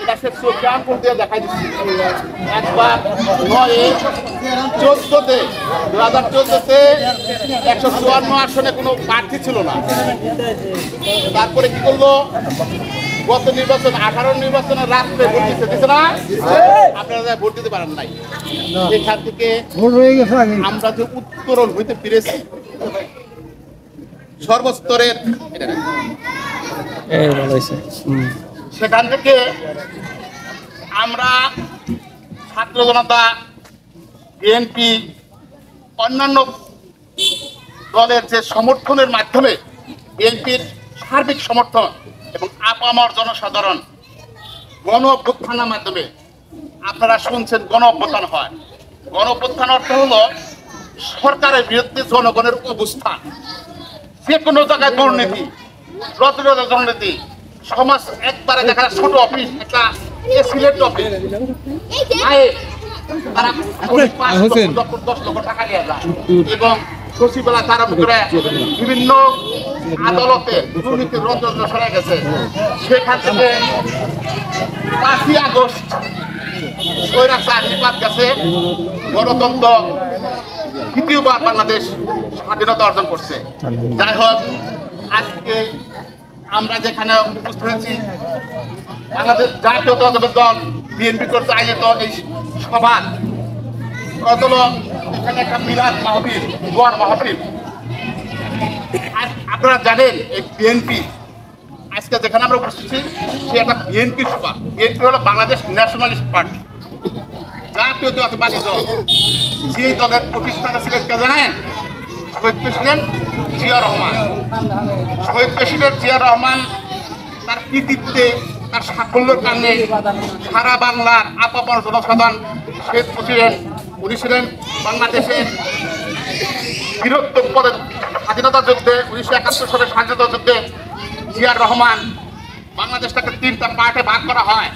এটা সে চোখে আঙ্গুল দিয়ে দেখাই দিচ্ছি। একবার 9-14-তে 2014-তে 154 আসনে কোনো প্রার্থী ছিল না। তারপরে কি করলো, গত নির্বাচন 18 নির্বাচনের রাত্রে ভোট দিতে না, আপনারা ভোট দিতে পারেন নাই। এখান থেকে আমরা যে উত্তরণ হইতে পেরেছি সর্বস্তরের, সেখান থেকে আমরা ছাত্র জনতা, বিএনপি, অন্যান্য দলের যে সমর্থনের মাধ্যমে, বিএনপির সার্বিক সমর্থন এবং আপামর জনসাধারণ গণ অভ্যুত্থানের মাধ্যমে, আপনারা শুনছেন গণ অভ্যুত্থান হয়। গণ অভ্যুত্থান অর্থ হলো সরকারের বিরুদ্ধে জনগণের অবস্থান। যে কোনো জায়গায় দুর্নীতি, দুর্নীতি, সমাজ একবারে দেখা ছোট অফিস, একটা এসিলেট অফিস, তারা 10 লক্ষ টাকা নিয়ে যায় এবং সচিবালয় আরম্ভ করে বিভিন্ন আদালতে দুর্নীতির রঞ্জন সরে গেছে। সেখান থেকে 5ই আগস্ট স্বৈরাচার নিপাত গেছে, গণতন্ত্র দ্বিতীয়বার বাংলাদেশ স্বাধীনতা অর্জন করছে। যাই হোক, আজকে আমরা যেখানে উপস্থিত হয়েছি, বাংলাদেশ জাতীয়তাবাদী দল বিএনপি করতে আয়োজিত এই সভা, এখানে একটা মিলাদ মাহফিল, দোয়ার মাহফিল। আপনারা জানেন এই বিএনপি আজকে যেখানে আমরা উপস্থিত, সে একটা বিএনপি সভা। বিএনপি হলো বাংলাদেশ ন্যাশনালিস্ট পার্টি, জাতীয়তাবাদী দল। যে দলের প্রতিষ্ঠাতা ছিলেন কে জানেন? শহীদ প্রেসিডেন্ট জিয়া রহমান। শহীদ প্রেসিডেন্ট জিয়া রহমান তার কৃতিত্বে, তার সাফল্যের কারণে সারা বাংলার আপামর জনসাধারণ শহীদ প্রেসিডেন্ট, উনি ছিলেন বাংলাদেশের বীরত্ব পদে স্বাধীনতা যুদ্ধে, 1971 সালের স্বাধীনতা যুদ্ধে জিয়ার রহমান বাংলাদেশটাকে 3টা পার্টে ভাগ করা হয়,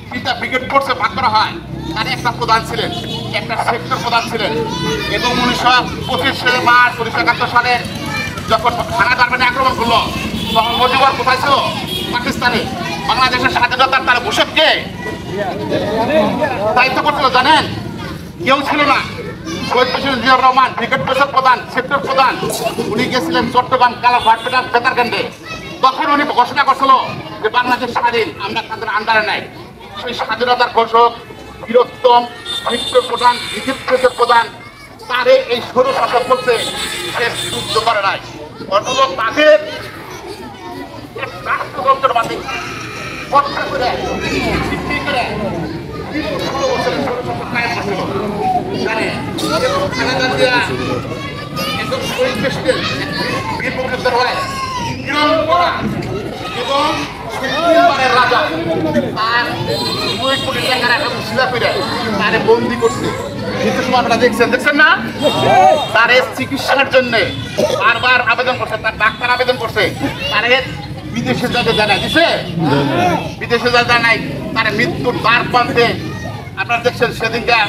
3টা ব্রিগেড ফোর্সে ভাগ করা হয়। তার একটা প্রধান ছিলেন, একটা সেক্টর প্রধান ছিলেন। এবং 1925 মার্চ 1971 সালে যখন খানা জার্মানি আক্রমণ করলো, তখন মুজিবুর কোথায় ছিল? পাকিস্তানে। বাংলাদেশের স্বাধীনতার তারা ঘোষককে দায়িত্ব করছিল জানেন? কেউ ছিল না। শহীদ প্রেসিডেন্ট জিয়াউর রহমান ব্রিগেড ফোর্সের প্রধান, সেক্টর প্রধান, উনি গেছিলেন চট্টগ্রাম কালাঘাট বেতার কেন্দ্রে। তখন উনি ঘোষণা করছিল যে বাংলাদেশ স্বাধীন, আমরা তাদের আন্ডারে নাই। সেই স্বাধীনতার ঘোষক বীরোত্তম সেক্টর প্রধান, ব্রিগেড ফোর্সের প্রধান, তারে এই সরু শাসক বলছে সে যুদ্ধ করে নাই। অথচ তাদের রাষ্ট্রযন্ত্রের মাধ্যমে হত্যা করে, বিক্রি করে 16 বছরের সরু শাসক কায়েম করছিল। খালেদা জিয়া একজন শহীদ প্রেসিডেন্ট, বীর মুক্তিযোদ্ধা হয়, কিরণ করা এবং রাজা তার 2 কোটি টাকার একটা মুসিদা করে তারে বন্দি করছে। কিন্তু সময় আপনারা দেখছেন না? তার চিকিৎসার জন্য বারবার আবেদন করছে, তার ডাক্তার আবেদন করছে, তারে বিদেশে যাতে জানাই দিছে, বিদেশে যা জানাই তার মৃত্যুর দ্বার প্রান্তে। আপনারা দেখছেন সেদিনটা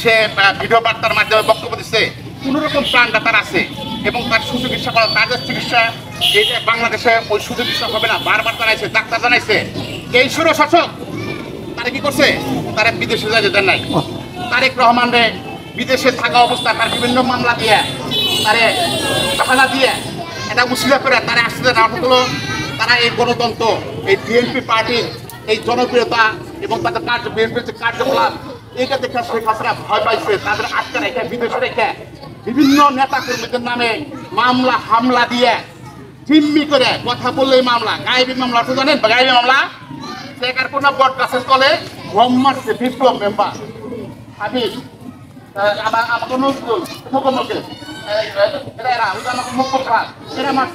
সে ভিডিও বার্তার মাধ্যমে বক্তব্য দিচ্ছে, কোনোরকম প্রাণটা তার আছে এবং তার সুচিকিৎসা করা, তাদের চিকিৎসা এইটা বাংলাদেশে ওই সুচিকিৎসা হবে না। বারবার জানাইছে, ডাক্তার জানাইছে। এই সুর শাসক তারা কি করছে? তারা বিদেশে যাইতে দেন নাই। তারেক রহমানরে বিদেশে থাকা অবস্থা তার বিভিন্ন মামলা দিয়ে, তারে ঝামেলা দিয়ে, এটা উশিলা করে তারা আসতে না হলো। তারা এই গণতন্ত্র, এই বিএনপি পার্টির এই জনপ্রিয়তা এবং তাদের বিএনপির যে কার্যকলাপ, এইটা দেখে শেখ হাসিনা ভয় পাইছে। তাদের আটকে রেখে, বিদেশে রেখে বিভিন্ন নেতা কর্মীদের নামে মামলা হামলা দিয়ে জিম্মি করে, কথা বললেই মামলা, গায়েবী মামলা। তো জানেন গায়েবী মামলা? শেখার কোনো বট গাছের তলে গম মারছে বিপ্লব মেম্বার হাবিব, আমাকে নজরুল মুখোমুখি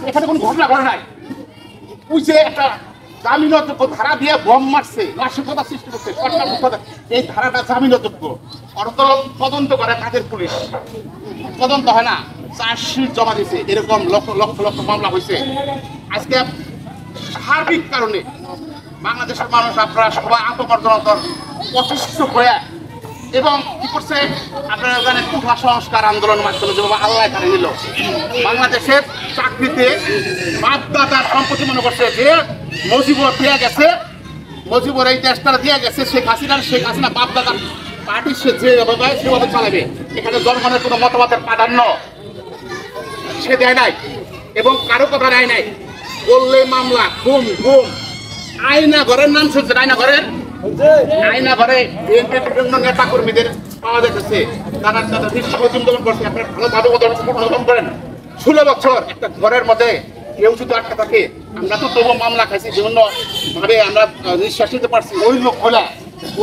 এখানে কোনো ঘটনা ঘটে নাই। ওই যে একটা জামিনযোগ্য ধারা দিয়ে বম মারছে, নাশকতা সৃষ্টি করছে, এই ধারাটা জামিনযোগ্য। তদন্ত করে কাদের পুলিশ, তদন্ত হয় না, চার্জশিট জমা দিয়েছে। এরকম লক্ষ লক্ষ লক্ষ মামলা হয়েছে। আজকে সার্বিক কারণে বাংলাদেশের মানুষ, আপনারা সবাই আত্মপর্যন্তর অতিষ্ঠ হয়ে এবং কি করছে আপনারা জানেন, কোঠা সংস্কার আন্দোলনের মাধ্যমে যেভাবে আল্লাহ এখানে নিল, বাংলাদেশের চাকরিতে বাপদাদার সম্পত্তি মনে করছে যে মুজিবুর পেয়ে গেছে, মুজিবুর এই দেশটা দিয়ে গেছে শেখ হাসিনা বাপ দাদার পার্টি সে যেভাবে সেভাবে চালাবে। এখানে জনগণের কোনো মতামতের প্রাধান্য সে দেয় নাই এবং কারো কথা নেয় নাই। বললে মামলা, ঘুম ঘুম। আয়না ঘরের নাম শুনছেন? আয়না ঘরে বিএনপির বিভিন্ন নেতা কর্মীদের পাওয়া যাচ্ছে, তারা দমন করছে। আপনারা ভালোভাবে উদাহরণ করেন। 16 বছর একটা ঘরের মধ্যে কেউ যদি আটকা থাকে, আমরা তো তবু মামলা খাইছি, বিভিন্ন ভাবে আমরা নিঃশ্বাস নিতে পারছি। ওই লোক হলে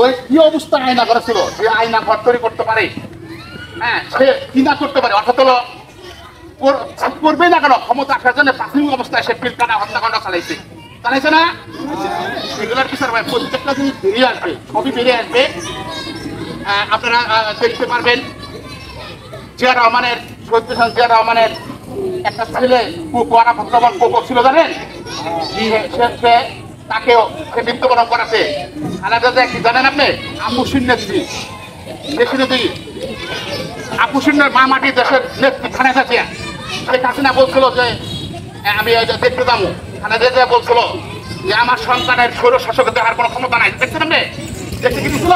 ওই কি অবস্থা আয়না ঘরে ছিল, যে আয়না ঘর তৈরি করতে পারে, হ্যাঁ সে কি না করতে পারে, অর্থাৎ করবে না কেন, ক্ষমতা আসার জন্য প্রাথমিক অবস্থায় সে পিলকানা হত্যাকাণ্ড চালাইছে না? এগুলোর বিচার ভাই প্রত্যেকটা জিনিস বেরিয়ে আসবে, সবই বেরিয়ে আসবে। আপনারা দেখতে পারবেন জিয়া রহমানের একটা ছেলে কুয়ারা ভদ্রবন কোকো ছিল, জানেন? তাকেও সে মৃত্যুবরণ করাছে। খালেদা কি জানেন আপনি? আপুসির নেত্রী, দেশের নেত্রী, আপুসিনের মা মাটি দেশের নেত্রী খালেদা জিয়া। শেখ হাসিনা বলছিল যে আমি দেখতে যাবো, খালেদা জিয়া বলছিল যে আমার সন্তানের স্বৈর শাসক দেওয়ার কোনো ক্ষমতা নাই। দেখছেন আপনি? দেখতে কি ছিল?